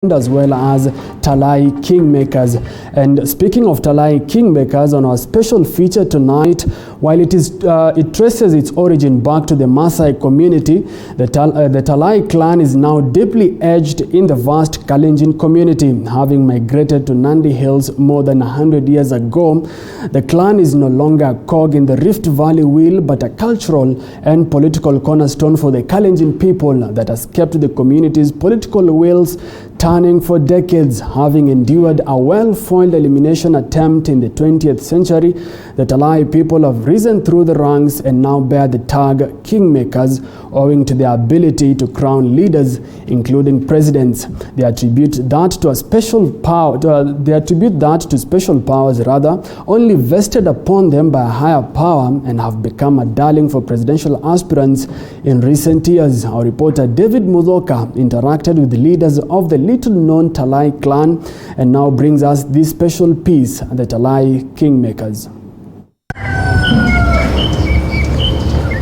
as well as Talai Kingmakers. And speaking of Talai Kingmakers, on our special feature tonight, while it traces its origin back to the Maasai community, the Talai clan is now deeply edged in the vast Kalenjin community. Having migrated to Nandi Hills more than 100 years ago, the clan is no longer a cog in the Rift Valley wheel, but a cultural and political cornerstone for the Kalenjin people that has kept the community's political wheels turning for decades. Having endured a well-foiled elimination attempt in the 20th century, the Talai people have risen through the ranks and now bear the tag Kingmakers, owing to their ability to crown leaders, including presidents. They attribute that to special powers only vested upon them by a higher power, and have become a darling for presidential aspirants in recent years. Our reporter David Mudoka interacted with the leaders of the little-known Talai clan and now brings us this special piece, the Talai Kingmakers.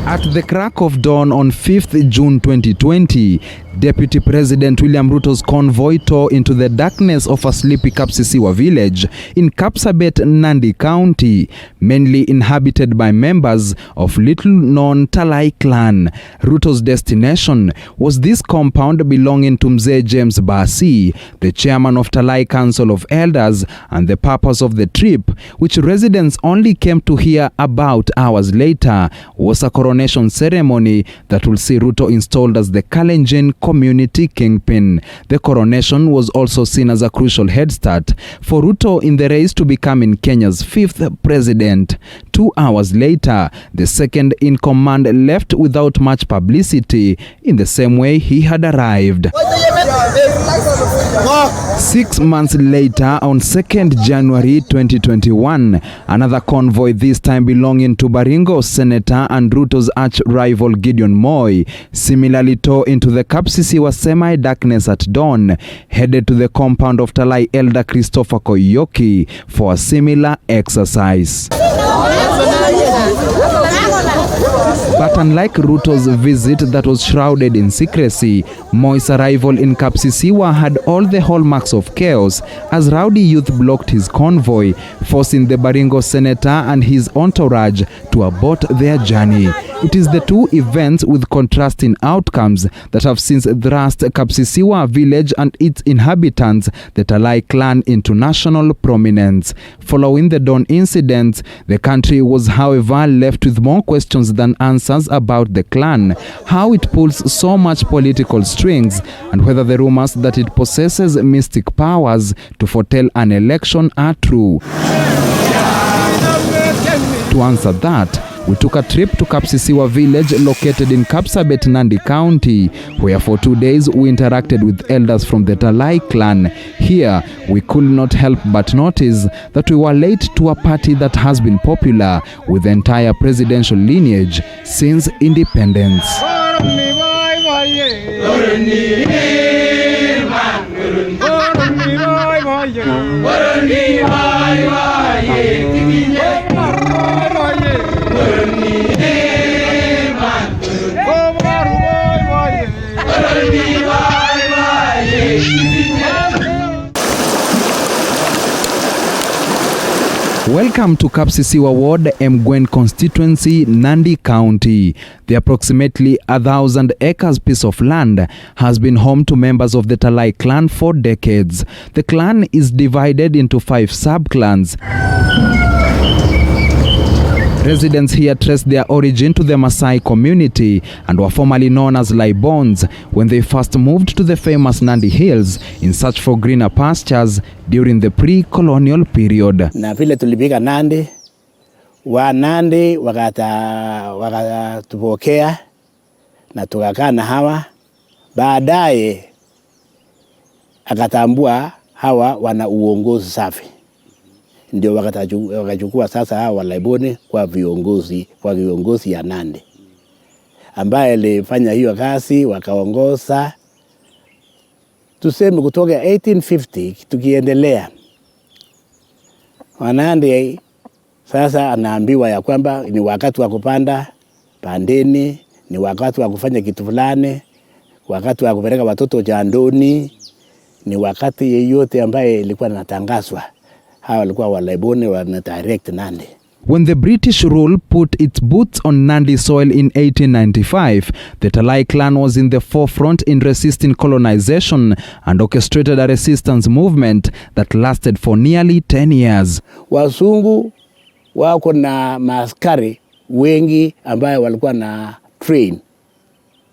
At the crack of dawn on 5th June 2020, Deputy President William Ruto's convoy tore into the darkness of a sleepy Kapsisiwa village in Kapsabet, Nandi County, mainly inhabited by members of little-known Talai clan. Ruto's destination was this compound belonging to Mzee James Basi, the chairman of Talai Council of Elders, and the purpose of the trip, which residents only came to hear about hours later, was a coronation ceremony that will see Ruto installed as the Kalenjin community kingpin. The coronation was also seen as a crucial head start for Ruto in the race to becoming Kenya's 5th president. 2 hours later, the second in command left without much publicity, in the same way he had arrived. 6 months later, on 2nd January 2021, another convoy, this time belonging to Baringo Senator and Ruto's arch-rival Gideon Moi, similarly tore into the Kapsisiwa semi-darkness at dawn, headed to the compound of Talai Elder Christopher Koyoki for a similar exercise. But unlike Ruto's visit that was shrouded in secrecy, Moi's arrival in Kapsisiwa had all the hallmarks of chaos, as rowdy youth blocked his convoy, forcing the Baringo senator and his entourage to abort their journey. It is the two events with contrasting outcomes that have since thrust Kapsisiwa village and its inhabitants, the Talai clan, into national prominence. Following the dawn incident, the country was, however, left with more questions than answers about the clan, how it pulls so much political strings, and whether the rumors that it possesses mystic powers to foretell an election are true. To answer that, we took a trip to Kapsisiwa village located in Kapsabet, Nandi County, where for 2 days we interacted with elders from the Talai clan. Here, we could not help but notice that we were late to a party that has been popular with the entire presidential lineage since independence. Welcome to Kapsisiwa Ward, Mgwen constituency, Nandi County. The approximately 1,000 acres piece of land has been home to members of the Talai clan for decades. The clan is divided into 5 sub-clans. Residents here trace their origin to the Maasai community and were formerly known as Laibons when they first moved to the famous Nandi Hills in search for greener pastures during the pre-colonial period. Na vile tulipika Nandi, wa Nandi wakatupokea na tukakaa na hawa. Baadaye akatambua hawa wana uongozi safi. Ndio wakachukua sasa hawa Laiboni kwa viongozi ya Nandi, ambaye alifanya hiyo kazi wakaongoza tuseme kutoka 1850 tukiendelea. Wanandi sasa anaambiwa ya kwamba ni wakati wa kupanda pandeni, ni wakati wa kufanya kitu fulani, wakati wa kupeleka watoto jandoni, ni wakati yeyote ambaye ilikuwa natangazwa, hawa walikuwa walaiboni wana direct Nandi. When the British rule put its boots on Nandi soil in 1895, the Talai clan was in the forefront in resisting colonization and orchestrated a resistance movement that lasted for nearly 10 years. Wazungu wako na maaskari wengi ambaye walikuwa na train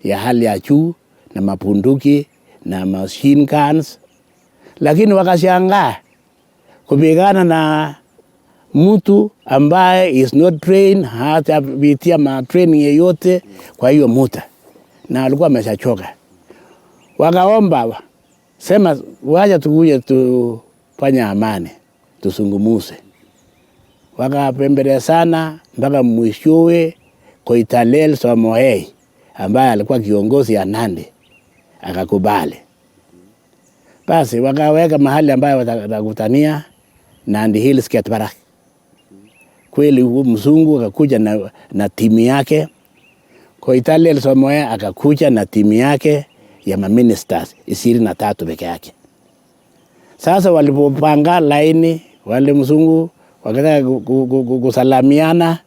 ya hali ya juu na mapunduki na machine guns, lakini wakashangaa kupigana na mtu ambaye is not trained, hata vitia ma training yeyote kwa hiyo muta, na walikuwa wameshachoka. Wakaomba, sema wacha tukuje tufanye amani, tusungumuse. Wakapembelea sana mpaka mwishowe Koitalel Somohei ambaye alikuwa kiongozi ya Nandi akakubali. Basi wakaweka mahali ambayo watakutania Nandi Hills Ketbarak. Kweli mzungu akakuja na timu yake. Koitalel Somohei akakuja na timu yake ya ministers 23 peke yake. Sasa walipopanga laini, wale mzungu wakataka kusalamiana,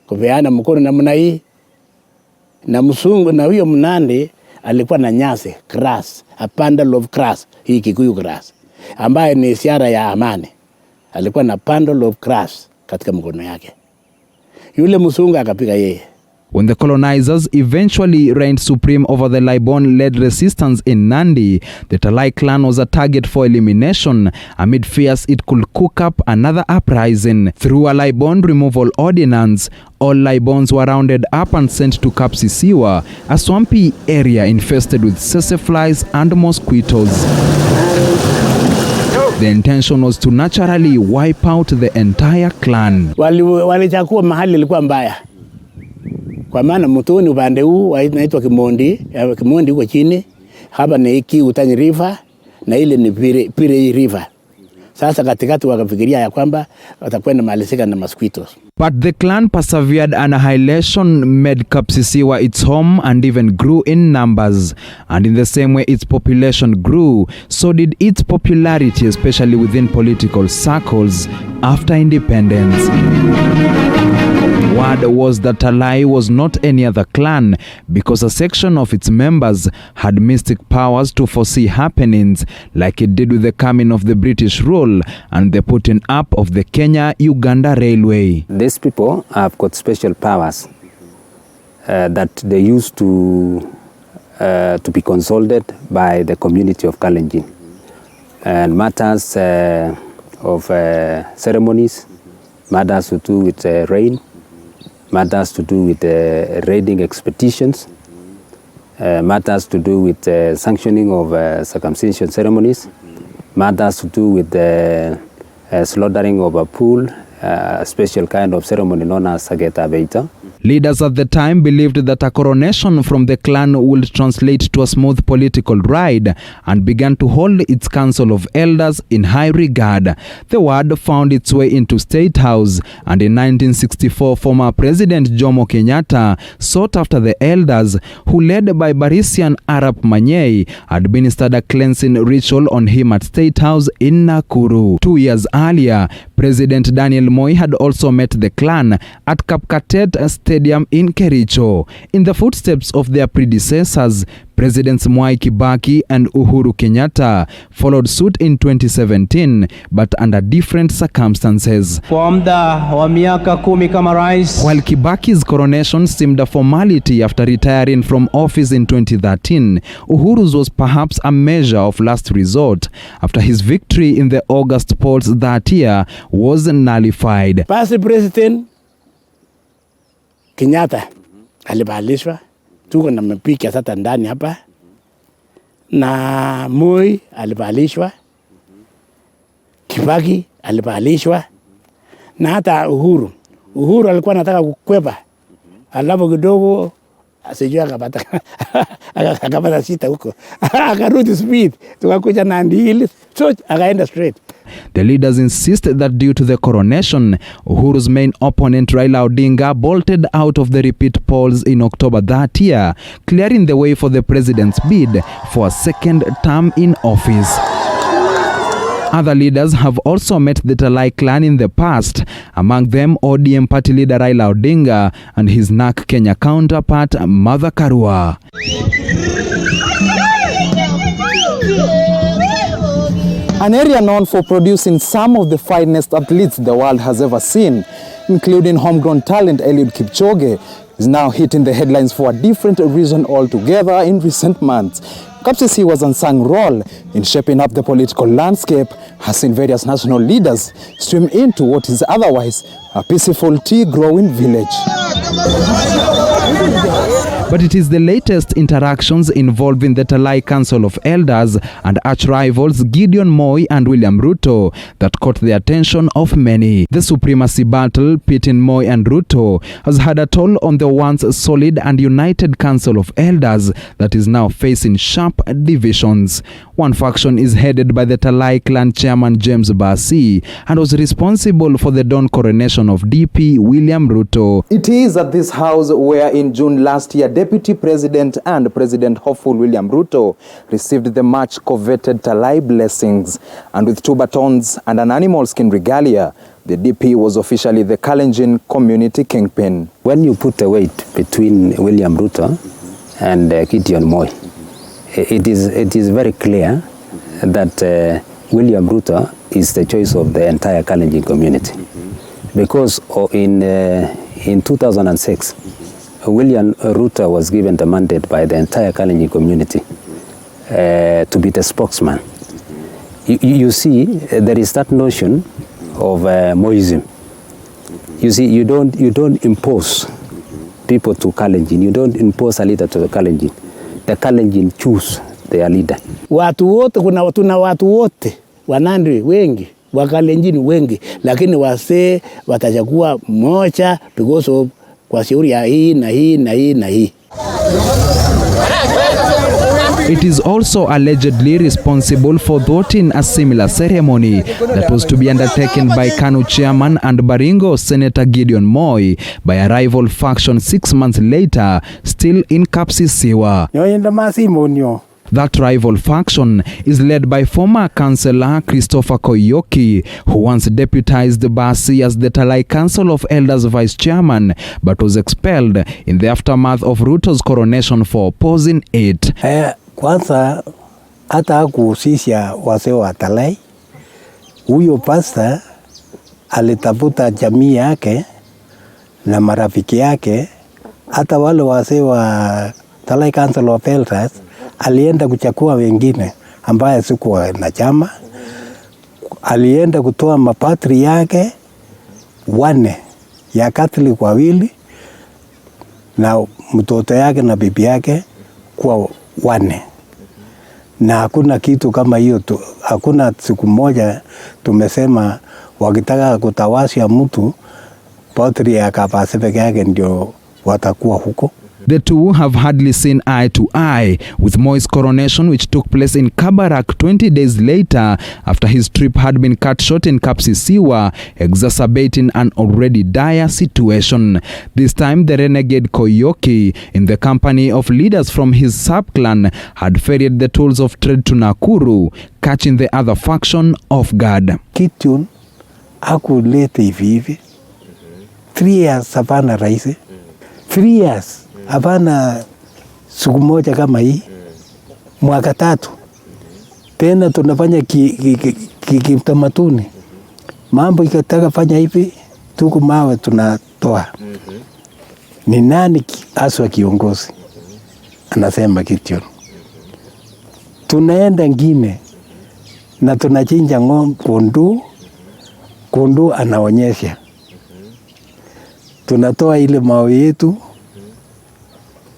kupeana mkono namna hii, na mzungu na huyo Mnandi alikuwa na nyasi grass, a bundle of grass, hii Kikuyu grass, ambaye ni ishara ya amani. Alikuwa na bundle of grass katika mkono yake. Yule mzungu akapiga yeye. When the colonizers eventually reigned supreme over the Laibon-led resistance in Nandi, the Talai clan was a target for elimination amid fears it could cook up another uprising. Through a Laibon removal ordinance, all Laibons were rounded up and sent to Kapsisiwa, a swampy area infested with tsetse flies and mosquitoes. The intention was to naturally wipe out the entire clan. Walichakua mahali ilikuwa mbaya. Kwa maana mtoni upande huu inaitwa Kimondi, Kimondi huko chini, hapa ni Kiutanyi River na ile ni Pire River. Sasa katikati wakafikiria ya kwamba watakwenda malisika na mosquitoes. But the clan persevered, annihilation made Kapsisiwa its home and even grew in numbers. And in the same way its population grew, so did its popularity, especially within political circles after independence. Word was that Talai was not any other clan because a section of its members had mystic powers to foresee happenings, like it did with the coming of the British rule and the putting up of the Kenya-Uganda Railway. These people have got special powers that they used to be consulted by the community of Kalenjin. And matters of ceremonies, matters to do with rain, matters to do with raiding expeditions, matters to do with sanctioning of circumcision ceremonies, matters to do with the slaughtering of a pool, a special kind of ceremony known as Sageta Beita. Leaders at the time believed that a coronation from the clan would translate to a smooth political ride and began to hold its council of elders in high regard. The word found its way into State House, and in 1964 former President Jomo Kenyatta sought after the elders, who led by Barisian Arap Manyei administered a cleansing ritual on him at State House in Nakuru. 2 years earlier, President Daniel Moi had also met the clan at Kapkatet Stadium in Kericho. In the footsteps of their predecessors, Presidents Mwai Kibaki and Uhuru Kenyatta followed suit in 2017, but under different circumstances. Kwa muda wa miaka 10 kama rais. While Kibaki's coronation seemed a formality after retiring from office in 2013, Uhuru's was perhaps a measure of last resort after his victory in the August polls that year was nullified. Past President Kenyatta alibalishwa, tuko na mapiki sasa ndani hapa, na Moi alibalishwa, Kibaki alibalishwa, na hata Uhuru alikuwa anataka kukwepa, alafu kidogo asijua akapata sita huko akarudi speed, tukakuja Nandi Hills, so akaenda straight. The leaders insist that due to the coronation, Uhuru's main opponent Raila Odinga bolted out of the repeat polls in October that year, clearing the way for the president's bid for a second term in office. Other leaders have also met the Talai clan in the past, among them ODM party leader Raila Odinga and his NARC Kenya counterpart Martha Karua. An area known for producing some of the finest athletes the world has ever seen, including homegrown talent Eliud Kipchoge, is now hitting the headlines for a different reason altogether in recent months. Kapsisiwa's unsung role in shaping up the political landscape has seen various national leaders stream into what is otherwise a peaceful tea-growing village. But it is the latest interactions involving the Talai Council of Elders and arch-rivals Gideon Moi and William Ruto that caught the attention of many. The supremacy battle pitting Moi and Ruto has had a toll on the once solid and united Council of Elders that is now facing sharp divisions. One faction is headed by the Talai clan chairman James Basi and was responsible for the dawn coronation of DP William Ruto. It is at this house where in June last year, Deputy President and President hopeful William Ruto received the much coveted Talai blessings, and with 2 batons and an animal skin regalia, the DP was officially the Kalenjin community kingpin. When you put the weight between William Ruto and Gideon Moi, it is very clear that William Ruto is the choice of the entire Kalenjin community, because in 2006, William Ruto was given the mandate by the entire Kalenjin community to be the spokesman. You see, there is that notion of Moism. You see, you don't impose people to Kalenjin. You don't impose a leader to the Kalenjin. The Kalenjin choose their leader. Watu wote, tuna watu wote, Wanandi wengi, Wakalenjin wengi, lakini wase watachagua moja because of kwa shauri ya hii na hii na hii na hii. It is also allegedly responsible for thwarting a similar ceremony that was to be undertaken by KANU chairman and Baringo Senator Gideon Moi by a rival faction 6 months later, still in Kapsisiwa. That rival faction is led by former councillor Christopher Koyoki, who once deputized Basi as the Talai Council of Elders vice chairman, but was expelled in the aftermath of Ruto's coronation for opposing it. Kwanza hata kuhusisha wazee wa Talai, huyo pasta alitafuta jamii yake na marafiki yake, hata wale wazee wa Talai Council of Elders alienda kuchakua wengine ambaye sikuwa na chama. Alienda kutoa mapatri yake 4 ya Catholic 2 na mtoto yake na bibi yake kwa 4. Na hakuna kitu kama hiyo tu, hakuna siku moja tumesema wakitaka kutawasha mtu patri ya kapase peke yake ndio watakuwa huko. The two have hardly seen eye to eye, with Moi's coronation which took place in Kabarak 20 days later after his trip had been cut short in Kapsisiwa, exacerbating an already dire situation. This time the renegade Koyoki, in the company of leaders from his sub-clan, had ferried the tools of trade to Nakuru, catching the other faction off guard. Kitun hakulete hivi 3 years hapana rais, 3 years hapana siku moja kama hii, mwaka 3 tena tunafanya kitamatuni. Mambo ikataka fanya hivi, tuku mawe tunatoa. Ni nani aswa kiongozi? Anasema Gideon. Tunaenda ngine na tunachinja ng'ombe kundu anaonyesha. Tunatoa ile mawe yetu,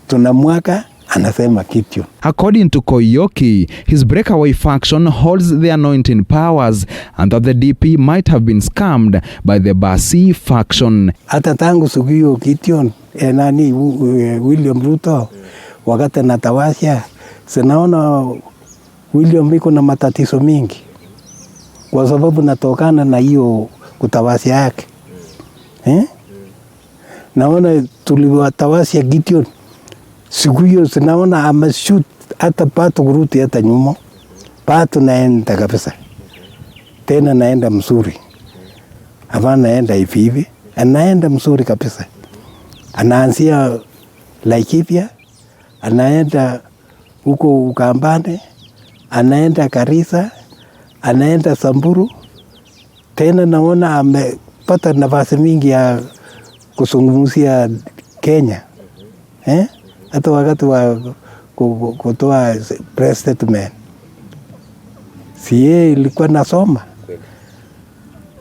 tunamwaka, anasema Gideon. According to Koyoki, his breakaway faction holds the anointing powers and that the DP might have been scammed by the Basi faction. Hata tangu siku hiyo Gideon, William Ruto, wakati natawasha, sinaona William iko na matatizo mingi. kwa sababu natokana na hiyo kutawasia yake. Naona tuliwatawasia Gideon. Siku hiyo sinaona ameshoot hata pato kuruti hata nyuma. Pato naenda kabisa. Tena naenda mzuri. Hapa naenda hivi. Anaenda mzuri kabisa. Anaanzia Laikipia, anaenda huko Ukambane, anaenda Garissa, anaenda Samburu. Tena naona amepata nafasi mingi ya kuzungumzia Kenya. Hata wakati wa kutoa press statement. Siye ilikuwa nasoma.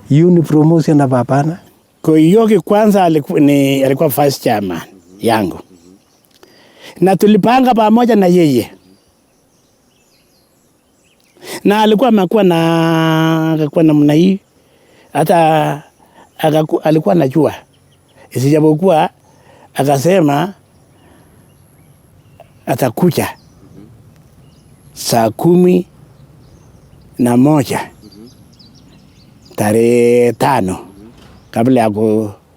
Hiyo ni promotion na babana. Koyoki kwanza alikuwa vice chairman yangu. Na tulipanga pamoja na yeye. Na alikuwa amekuwa na namna hii. Hata alikuwa anajua. Isijapokuwa akasema atakuja saa 11 tarehe 5 kabla ya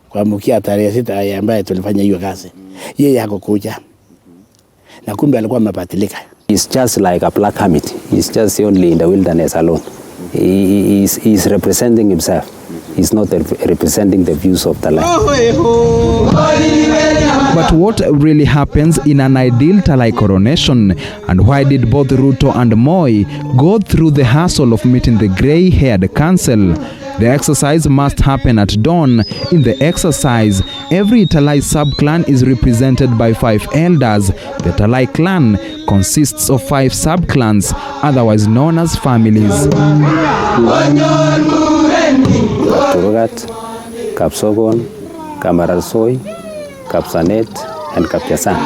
kuamkia tarehe 6 ambaye tulifanya hiyo kazi. Yeye hakukuja. Na kumbe alikuwa amebadilika. He's just like a black hermit. He's just only in the wilderness alone. He is representing himself. He's not representing the views of Talai. But what really happens in an ideal Talai coronation, and why did both Ruto and Moi go through the hassle of meeting the grey-haired council? The exercise must happen at dawn. In the exercise, every Talai sub-clan is represented by 5 elders. The Talai clan consists of 5 sub-clans, otherwise known as families. Turugat, Kapsogon, Kamararsoi, Kapsanet, and Kapyasan.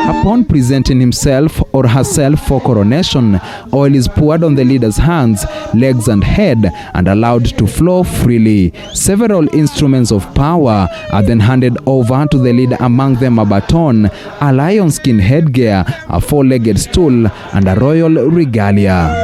Upon presenting himself or herself for coronation, oil is poured on the leader's hands, legs and head and allowed to flow freely. Several instruments of power are then handed over to the leader, among them a baton, a lion skin headgear, a 4-legged stool and a royal regalia.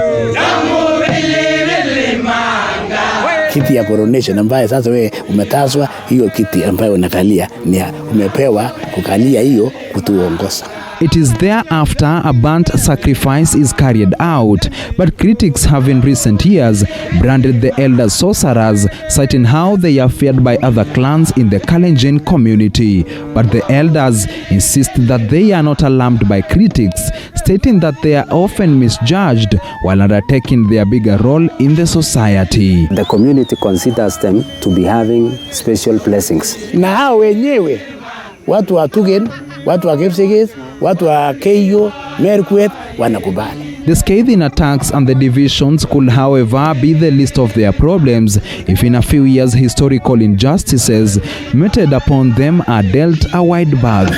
Kiti ya coronation ambaye sasa wewe umetazwa hiyo kiti ambayo unakalia ni umepewa kukalia hiyo kutuongoza. It is thereafter a burnt sacrifice is carried out, but critics have in recent years branded the elders sorcerers, citing how they are feared by other clans in the Kalenjin community. But the elders insist that they are not alarmed by critics, stating that they are often misjudged while undertaking their bigger role in the society. The community considers them to be having special blessings. Na hao wenyewe watu wa Tugen, watu wa Kipsigis, watu wa Keyo, Merkwet wanakubali. The scathing attacks and the divisions could, however, be the least of their problems if in a few years historical injustices meted upon them are dealt a wide berth.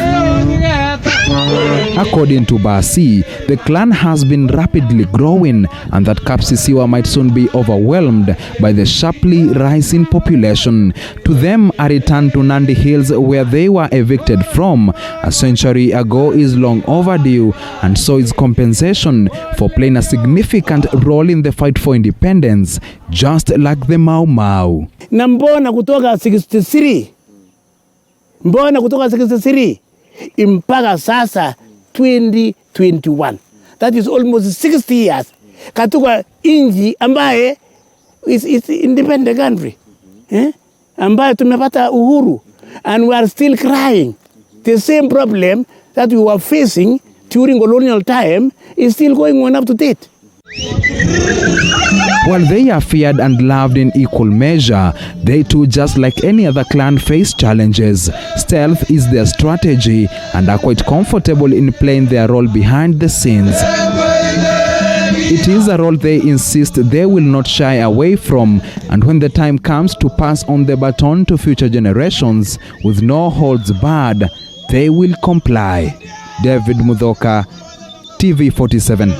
According to Basi, the clan has been rapidly growing and that Kapsisiwa might soon be overwhelmed by the sharply rising population. To them, a return to Nandi Hills, where they were evicted from a century ago, is long overdue, and so is compensation for playing a significant role in the fight for independence, just like the Mau Mau. Na mbona kutoka 63 mpaka sasa 2021. That is almost 60 years. Katika inji ambaye is independent country. Ambaye tumepata uhuru. And we are still crying. The same problem that we were facing during colonial time is still going on up to date. While they are feared and loved in equal measure, they too, just like any other clan, face challenges. Stealth is their strategy and are quite comfortable in playing their role behind the scenes. It is a role they insist they will not shy away from, and when the time comes to pass on the baton to future generations with no holds barred, they will comply. David Mudhoka, TV47.